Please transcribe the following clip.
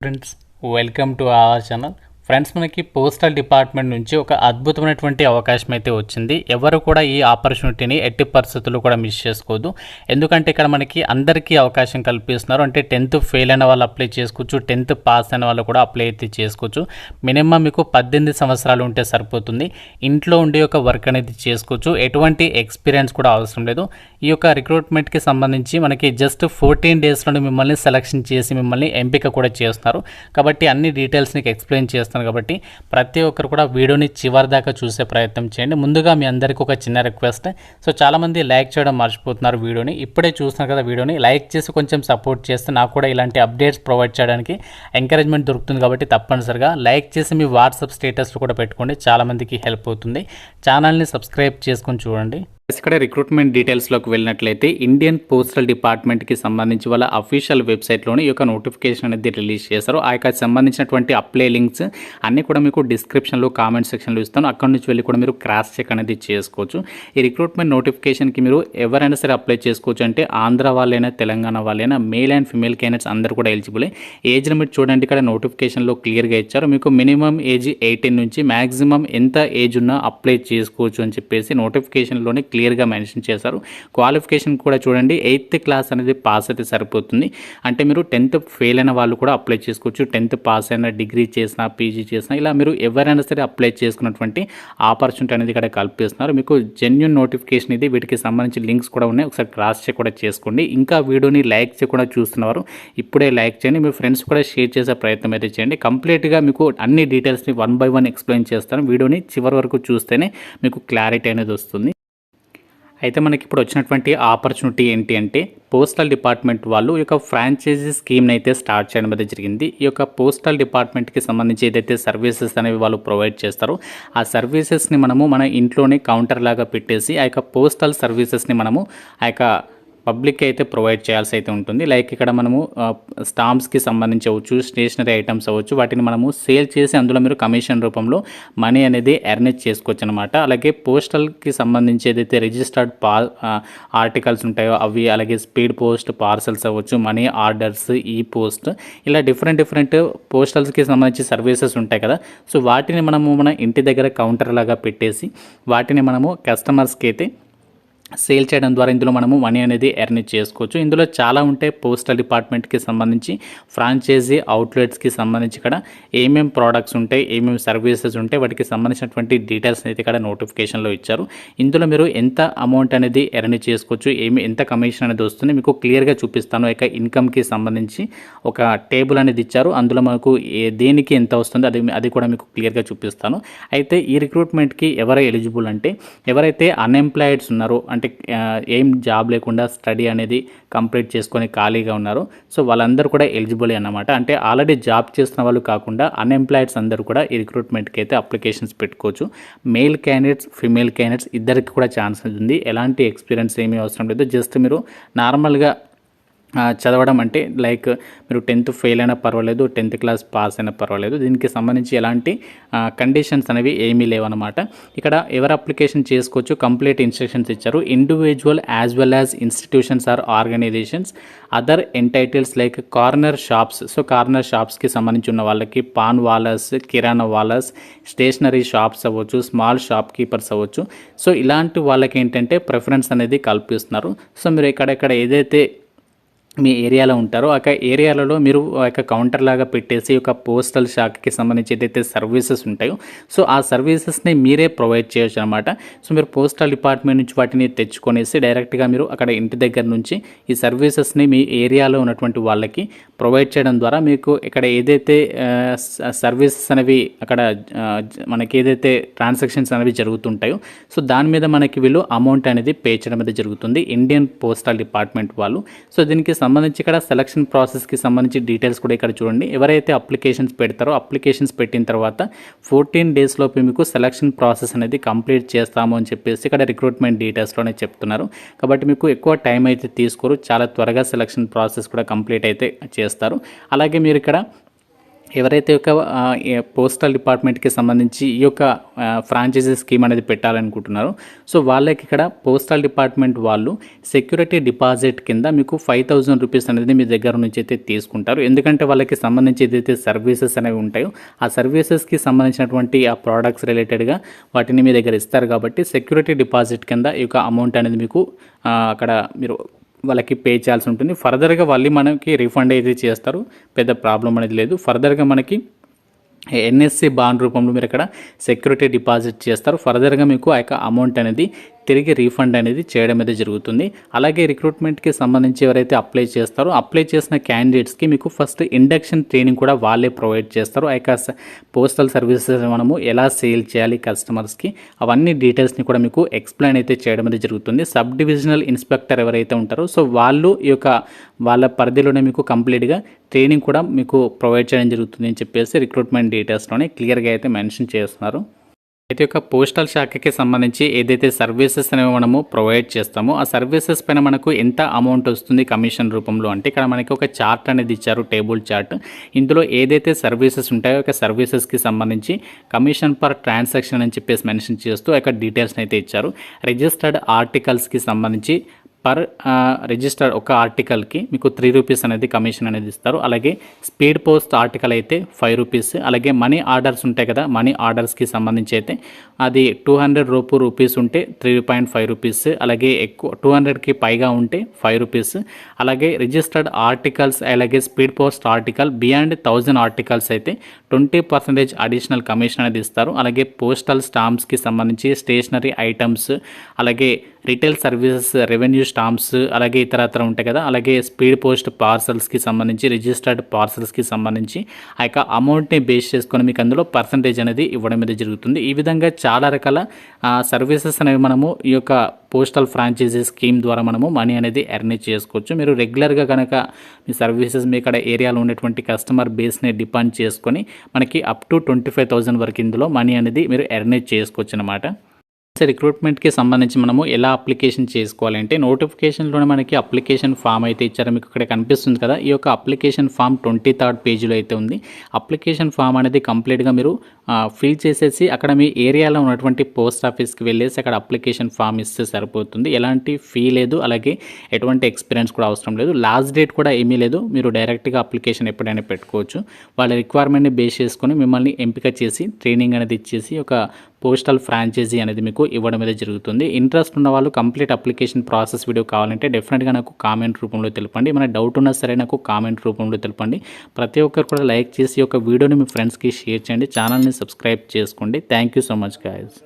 Friends, welcome to our channel. Friends, మనకి postal department నుంచి ఒక అద్భుతమైనటువంటి అవకాశం అయితే వచ్చింది. ఎవరు కూడా ఈ ఆపర్చునిటీని ఎట్టి పరిస్థితుల్లో కూడా మిస్ చేసుకోవద్దు. ఎందుకంటే ఇక్కడ మనకి అందరికీ అవకాశం కల్పిస్తున్నారు. అంటే 10th ఫెయిల్ అయిన వాళ్ళు అప్లై చేసుకోవచ్చు, 10th పాస్ అయిన వాళ్ళు కూడా అప్లై అయితే చేసుకోవచ్చు. మినిమం మీకు 18 సంవత్సరాలు ఉంటే సరిపోతుంది. ఇంట్లో ఉండే ఒక వర్క్ అనేది చేసుకోవచ్చు. ఎటువంటి ఎక్స్పీరియన్స్ కూడా అవసరం లేదు. ఈ యొక్క రిక్రూట్మెంట్కి సంబంధించి మనకి జస్ట్ 14 డేస్లోనే మిమ్మల్ని సెలక్షన్ చేసి మిమ్మల్ని ఎంపిక కూడా చేస్తున్నారు. కాబట్టి అన్ని డీటెయిల్స్ నీకు ఎక్స్ప్లెయిన్ చేస్తాను. కాబట్టి ప్రతి ఒక్కరు కూడా వీడియోని చివరి దాకా చూసే ప్రయత్నం చేయండి. ముందుగా మీ అందరికీ ఒక చిన్న రిక్వెస్ట్. సో చాలామంది లైక్ చేయడం మర్చిపోతున్నారు. వీడియోని ఇప్పుడే చూస్తున్నారు కదా, వీడియోని లైక్ చేసి కొంచెం సపోర్ట్ చేస్తే నాకు కూడా ఇలాంటి అప్డేట్స్ ప్రొవైడ్ చేయడానికి ఎంకరేజ్మెంట్ దొరుకుతుంది. కాబట్టి తప్పనిసరిగా లైక్ చేసి మీ వాట్సాప్ స్టేటస్లో కూడా పెట్టుకోండి. చాలామందికి హెల్ప్ అవుతుంది. ఛానల్ని సబ్స్క్రైబ్ చేసుకొని చూడండి. ఇక్కడ రిక్రూట్మెంట్ డీటెయిల్స్లోకి వెళ్ళినట్లయితే ఇండియన్ పోస్టల్ డిపార్ట్మెంట్కి సంబంధించి వాళ్ళ అఫీషియల్ వెబ్సైట్లోని ఈ యొక్క నోటిఫికేషన్ అనేది రిలీజ్ చేశారు. ఆ యొక్క సంబంధించినటువంటి అప్లై లింక్స్ అన్నీ కూడా మీకు డిస్క్రిప్షన్లో కామెంట్ సెక్షన్లో ఇస్తాను. అక్కడ నుంచి వెళ్ళి కూడా మీరు క్రాస్ చెక్ అనేది చేసుకోవచ్చు. ఈ రిక్రూట్మెంట్ నోటిఫికేషన్కి మీరు ఎవరైనా సరే అప్లై చేసుకోవచ్చు. అంటే ఆంధ్ర వాళ్ళైనా, తెలంగాణ వాళ్ళైనా, మేల్ అండ్ ఫిమేల్ క్యాండిడేట్స్ అందరూ కూడా ఎలిజిబులే. ఏజ్ లిమిట్ చూడండి, ఇక్కడ నోటిఫికేషన్లో క్లియర్గా ఇచ్చారు. మీకు మినిమం ఏజ్ 18 నుంచి మ్యాక్సిమం ఎంత ఏజ్ ఉన్నా అప్లై చేసుకోవచ్చు అని చెప్పేసి నోటిఫికేషన్లోనే క్లియర్గా మెన్షన్ చేశారు. క్వాలిఫికేషన్ కూడా చూడండి, 8th క్లాస్ అనేది పాస్ అయితే సరిపోతుంది. అంటే మీరు 10th ఫెయిల్ అయిన వాళ్ళు కూడా అప్లై చేసుకోవచ్చు. 10th పాస్ అయిన, డిగ్రీ చేసినా, పీజీ చేసినా, ఇలా మీరు ఎవరైనా సరే అప్లై చేసుకున్నటువంటి ఆపర్చునిటీ అనేది ఇక్కడ కల్పిస్తున్నారు. మీకు జెన్యూన్ నోటిఫికేషన్ ఇది. వీటికి సంబంధించి లింక్స్ కూడా ఉన్నాయి. ఒకసారి క్రాస్ చెక్ కూడా చేసుకోండి. ఇంకా వీడియోని లైక్ చేయకుండా చూస్తున్నవారు ఇప్పుడే లైక్ చేయండి. మీ ఫ్రెండ్స్ కూడా షేర్ చేసే ప్రయత్నం అయితే చేయండి. కంప్లీట్గా మీకు అన్ని డీటెయిల్స్ని 1 by 1 ఎక్స్ప్లెయిన్ చేస్తాను. వీడియోని చివరి వరకు చూస్తేనే మీకు క్లారిటీ అనేది వస్తుంది. అయితే మనకి ఇప్పుడు వచ్చినటువంటి ఆపర్చునిటీ ఏంటి అంటే, పోస్టల్ డిపార్ట్మెంట్ వాళ్ళు ఈ యొక్క ఫ్రాంచైజీ స్కీమ్ని అయితే స్టార్ట్ చేయడం అయితే జరిగింది. ఈ యొక్క పోస్టల్ డిపార్ట్మెంట్కి సంబంధించి ఏదైతే సర్వీసెస్ అనేవి వాళ్ళు ప్రొవైడ్ చేస్తారో ఆ సర్వీసెస్ని మనము మన ఇంట్లోనే కౌంటర్ లాగా పెట్టేసి ఆ యొక్క పోస్టల్ సర్వీసెస్ని మనము ఆ యొక్క పబ్లిక్కి అయితే ప్రొవైడ్ చేయాల్సి అయితే ఉంటుంది. లైక్ ఇక్కడ మనము స్టాంప్స్కి సంబంధించి అవ్వచ్చు, స్టేషనరీ ఐటమ్స్ అవ్వచ్చు, వాటిని మనము సేల్ చేసి అందులో మీరు కమిషన్ రూపంలో మనీ అనేది ఎర్న్ చేసుకోవచ్చు అనమాట. అలాగే పోస్టల్కి సంబంధించి ఏదైతే రిజిస్టర్డ్ ఆర్టికల్స్ ఉంటాయో అవి, అలాగే స్పీడ్ పోస్ట్, పార్సల్స్ అవ్వచ్చు, మనీ ఆర్డర్స్, ఈ పోస్ట్, ఇలా డిఫరెంట్ పోస్టల్స్కి సంబంధించి సర్వీసెస్ ఉంటాయి కదా. సో వాటిని మనము మన ఇంటి దగ్గర కౌంటర్ లాగా పెట్టేసి వాటిని మనము కస్టమర్స్కి అయితే సేల్ చేయడం ద్వారా ఇందులో మనము మనీ అనేది ఎర్న్ చేసుకోవచ్చు. ఇందులో చాలా ఉంటాయి. పోస్టల్ డిపార్ట్మెంట్కి సంబంధించి ఫ్రాంచైజీ అవుట్లెట్స్కి సంబంధించి ఇక్కడ ఏమేమి ప్రోడక్ట్స్ ఉంటాయి, ఏమేమి సర్వీసెస్ ఉంటాయి, వాటికి సంబంధించినటువంటి డీటెయిల్స్ అయితే ఇక్కడ నోటిఫికేషన్లో ఇచ్చారు. ఇందులో మీరు ఎంత అమౌంట్ అనేది ఎర్న్ చేసుకోవచ్చు, ఎంత కమిషన్ అనేది వస్తుంది మీకు క్లియర్గా చూపిస్తాను. ఇక ఇన్కమ్కి సంబంధించి ఒక టేబుల్ అనేది ఇచ్చారు. అందులో మనకు దేనికి ఎంత వస్తుంది అది కూడా మీకు క్లియర్గా చూపిస్తాను. అయితే ఈ రిక్రూట్మెంట్కి ఎవరు ఎలిజిబుల్ అంటే, ఎవరైతే అన్ఎంప్లాయిడ్స్ ఉన్నారో, అంటే ఏం జాబ్ లేకుండా స్టడీ అనేది కంప్లీట్ చేసుకొని ఖాళీగా ఉన్నారు, సో వాళ్ళందరూ కూడా ఎలిజిబుల్ అన్నమాట. అంటే ఆల్రెడీ జాబ్ చేస్తున్న వాళ్ళు కాకుండా అన్ఎంప్లాయిడ్స్ అందరూ కూడా ఈ రిక్రూట్మెంట్కి అయితే అప్లికేషన్స్ పెట్టుకోవచ్చు. మేల్ క్యాండిడేట్స్, ఫిమేల్ క్యాండిడేట్స్ ఇద్దరికి కూడా ఛాన్స్ ఉంది. ఎలాంటి ఎక్స్పీరియన్స్ ఏమీ అవసరం లేదు. జస్ట్ మీరు నార్మల్గా చదవడం, అంటే లైక్ మీరు 10th ఫెయిల్ అయినా పర్వాలేదు, 10th క్లాస్ పాస్ అయినా పర్వాలేదు. దీనికి సంబంధించి ఎలాంటి కండిషన్స్ అనేవి ఏమీ లేవన్నమాట. ఇక్కడ ఎవరు అప్లికేషన్ చేసుకోవచ్చు, కంప్లీట్ ఇన్స్ట్రక్షన్స్ ఇచ్చారు. Individual as well as institutions or organisations other entitles like corner shops. So corner షాప్స్కి సంబంధించి ఉన్న వాళ్ళకి పాన్ వాలర్స్, కిరాణా వాలర్స్, స్టేషనరీ షాప్స్ అవ్వచ్చు, స్మాల్ షాప్ కీపర్స్ అవ్వచ్చు. సో ఇలాంటి వాళ్ళకి ఏంటంటే ప్రిఫరెన్స్ అనేది కల్పిస్తున్నారు. సో మీరు ఇక్కడ ఏదైతే మీ ఏరియాలో ఉంటారో ఆ ఏరియాలలో మీరు ఒక కౌంటర్ లాగా పెట్టేసి ఒక పోస్టల్ శాఖకి సంబంధించి ఏదైతే సర్వీసెస్ ఉంటాయో సో ఆ సర్వీసెస్ని మీరే ప్రొవైడ్ చేయొచ్చు అనమాట. సో మీరు పోస్టల్ డిపార్ట్మెంట్ నుంచి వాటిని తెచ్చుకొనేసి డైరెక్ట్గా మీరు అక్కడ ఇంటి దగ్గర నుంచి ఈ సర్వీసెస్ని మీ ఏరియాలో ఉన్నటువంటి వాళ్ళకి ప్రొవైడ్ చేయడం ద్వారా మీకు ఇక్కడ ఏదైతే సర్వీసెస్ అనేవి అక్కడ మనకి ఏదైతే ట్రాన్సాక్షన్స్ అనేవి జరుగుతుంటాయో సో దాని మీద మనకి వీళ్ళు అమౌంట్ అనేది పే చేయడం అనేది జరుగుతుంది, ఇండియన్ పోస్టల్ డిపార్ట్మెంట్ వాళ్ళు. సో దీనికి సంబంధించి ఇక్కడ సెలక్షన్ ప్రాసెస్కి సంబంధించి డీటెయిల్స్ కూడా ఇక్కడ చూడండి. ఎవరైతే అప్లికేషన్స్ పెడతారో అప్లికేషన్స్ పెట్టిన తర్వాత 14 days లోపు మీకు సెలక్షన్ ప్రాసెస్ అనేది కంప్లీట్ చేస్తాము అని చెప్పేసి ఇక్కడ రిక్రూట్మెంట్ డీటెయిల్స్లోనే చెప్తున్నారు. కాబట్టి మీకు ఎక్కువ టైం అయితే తీసుకోరు, చాలా త్వరగా సెలక్షన్ ప్రాసెస్ కూడా కంప్లీట్ అయితే చేస్తారు. అలాగే మీరు ఇక్కడ ఎవరైతే ఒక పోస్టల్ డిపార్ట్మెంట్కి సంబంధించి ఈ యొక్క ఫ్రాంచైజీ స్కీమ్ అనేది పెట్టాలనుకుంటున్నారో సో వాళ్ళకి ఇక్కడ పోస్టల్ డిపార్ట్మెంట్ వాళ్ళు సెక్యూరిటీ డిపాజిట్ కింద మీకు 5,000 రూపీస్ అనేది మీ దగ్గర నుంచి అయితే తీసుకుంటారు. ఎందుకంటే వాళ్ళకి సంబంధించి ఏదైతే సర్వీసెస్ అనేవి ఉంటాయో ఆ సర్వీసెస్కి సంబంధించినటువంటి ఆ ప్రోడక్ట్స్ రిలేటెడ్గా వాటిని మీ దగ్గర ఇస్తారు కాబట్టి సెక్యూరిటీ డిపాజిట్ కింద ఈ యొక్క అమౌంట్ అనేది మీకు అక్కడ మీరు వాళ్ళకి పే చేయాల్సి ఉంటుంది. ఫర్దర్గా వాళ్ళు మనకి రీఫండ్ అయితే చేస్తారు, పెద్ద ప్రాబ్లం అనేది లేదు. ఫర్దర్గా మనకి ఎన్ఎస్సి బాండ్ రూపంలో మీరు ఇక్కడ సెక్యూరిటీ డిపాజిట్ చేస్తారు. ఫర్దర్గా మీకు ఆ యొక్క అమౌంట్ అనేది తిరిగి రీఫండ్ అనేది చేయడం అయితే జరుగుతుంది. అలాగే రిక్రూట్మెంట్కి సంబంధించి ఎవరైతే అప్లై చేస్తారో అప్లై చేసిన క్యాండిడేట్స్కి మీకు ఫస్ట్ ఇండక్షన్ ట్రైనింగ్ కూడా వాళ్ళే ప్రొవైడ్ చేస్తారు. ఆ యొక్క పోస్టల్ సర్వీసెస్ మనము ఎలా సేల్ చేయాలి కస్టమర్స్కి అవన్నీ డీటెయిల్స్ని కూడా మీకు ఎక్స్ప్లెయిన్ అయితే చేయడం అయితే జరుగుతుంది. సబ్ డివిజనల్ ఇన్స్పెక్టర్ ఎవరైతే ఉంటారో సో వాళ్ళు ఈ యొక్క వాళ్ళ పరిధిలోనే మీకు కంప్లీట్గా ట్రైనింగ్ కూడా మీకు ప్రొవైడ్ చేయడం జరుగుతుంది అని చెప్పేసి రిక్రూట్మెంట్ డీటెయిల్స్లోనే క్లియర్గా అయితే మెన్షన్ చేస్తున్నారు. అయితే ఒక పోస్టల్ శాఖకి సంబంధించి ఏదైతే సర్వీసెస్ అనేవి మనము ప్రొవైడ్ చేస్తామో ఆ సర్వీసెస్ పైన మనకు ఎంత అమౌంట్ వస్తుంది కమిషన్ రూపంలో అంటే ఇక్కడ మనకి ఒక చార్ట్ అనేది ఇచ్చారు, టేబుల్ చార్ట్. ఇందులో ఏదైతే సర్వీసెస్ ఉంటాయో ఒక సర్వీసెస్కి సంబంధించి కమిషన్ పర్ ట్రాన్సాక్షన్ అని చెప్పేసి మెన్షన్ చేస్తూ ఒక డీటెయిల్స్ని అయితే ఇచ్చారు. రిజిస్టర్డ్ ఆర్టికల్స్కి సంబంధించి పర్ రిజిస్టర్డ్ ఒక ఆర్టికల్కి మీకు 3 రూపీస్ అనేది కమిషన్ అనేది ఇస్తారు. అలాగే స్పీడ్ పోస్ట్ ఆర్టికల్ అయితే 5 రూపీస్. అలాగే మనీ ఆర్డర్స్ ఉంటాయి కదా, మనీ ఆర్డర్స్కి సంబంధించి అయితే అది 200 రూపీస్ ఉంటే 3.5 రూపీస్. అలాగే ఎక్కువ 200కి పైగా ఉంటే 5 రూపీస్. అలాగే రిజిస్టర్డ్ ఆర్టికల్స్ అలాగే speed post article beyond 1000 articles అయితే 20% అడిషనల్ కమిషన్ అనేది ఇస్తారు. అలాగే పోస్టల్ స్టాంప్స్కి సంబంధించి స్టేషనరీ ఐటమ్స్ అలాగే రిటైల్ సర్వీసెస్ రెవెన్యూ స్టాంప్స్ అలాగే ఇతరత్ర ఉంటాయి కదా, అలాగే స్పీడ్ పోస్ట్ పార్సల్స్కి సంబంధించి రిజిస్టర్డ్ పార్సల్స్కి సంబంధించి ఆ యొక్క అమౌంట్ని బేస్ చేసుకొని మీకు అందులో పర్సంటేజ్ అనేది ఇవ్వడం అనేది జరుగుతుంది. ఈ విధంగా చాలా రకాల సర్వీసెస్ అనేవి మనము ఈ యొక్క పోస్టల్ ఫ్రాంచైజీ స్కీమ్ ద్వారా మనము మనీ అనేది ఎర్న్ చేసుకోవచ్చు. మీరు రెగ్యులర్గా కనుక మీ సర్వీసెస్ మీ ఇక్కడ ఏరియాలో ఉన్నటువంటి కస్టమర్ బేస్ని డిపెండ్ చేసుకొని మనకి అప్ టు 25,000 వరకు ఇందులో మనీ అనేది మీరు ఎర్న్ చేసుకోవచ్చు అన్నమాట. రిక్రూట్మెంట్కి సంబంధించి మనము ఎలా అప్లికేషన్ చేసుకోవాలంటే నోటిఫికేషన్లోనే మనకి అప్లికేషన్ ఫామ్ అయితే ఇచ్చారు, మీకు ఇక్కడ కనిపిస్తుంది కదా. ఈ యొక్క అప్లికేషన్ ఫామ్ 23rd పేజీలో అయితే ఉంది. అప్లికేషన్ ఫామ్ అనేది కంప్లీట్గా మీరు ఫిల్ చేసేసి అక్కడ మీ ఏరియాలో ఉన్నటువంటి పోస్ట్ ఆఫీస్కి వెళ్ళేసి అక్కడ అప్లికేషన్ ఫామ్ ఇస్తే సరిపోతుంది. ఎలాంటి ఫీ లేదు, అలాగే ఎటువంటి ఎక్స్పీరియన్స్ కూడా అవసరం లేదు. లాస్ట్ డేట్ కూడా ఏమీ లేదు, మీరు డైరెక్ట్గా అప్లికేషన్ ఎప్పుడైనా పెట్టుకోవచ్చు. వాళ్ళ రిక్వైర్మెంట్ని బేస్ చేసుకొని మిమ్మల్ని ఎంపిక చేసి ట్రైనింగ్ అనేది ఇచ్చేసి ఒక పోస్టల్ ఫ్రాంచైజీ అనేది మీకు ఇవ్వడం అనేది జరుగుతుంది. ఇంట్రెస్ట్ ఉన్న వాళ్ళు కంప్లీట్ అప్లికేషన్ ప్రాసెస్ వీడియో కావాలంటే డెఫినెట్గా నాకు కామెంట్ రూపంలో తెలపండి. మన డౌట్ ఉన్నా సరే నాకు కామెంట్ రూపంలో తెలపండి. ప్రతి ఒక్కరు కూడా లైక్ చేసి ఒక వీడియోని మీ ఫ్రెండ్స్కి షేర్ చేయండి. ఛానల్ని సబ్స్క్రైబ్ చేసుకోండి. Thank you so much guys.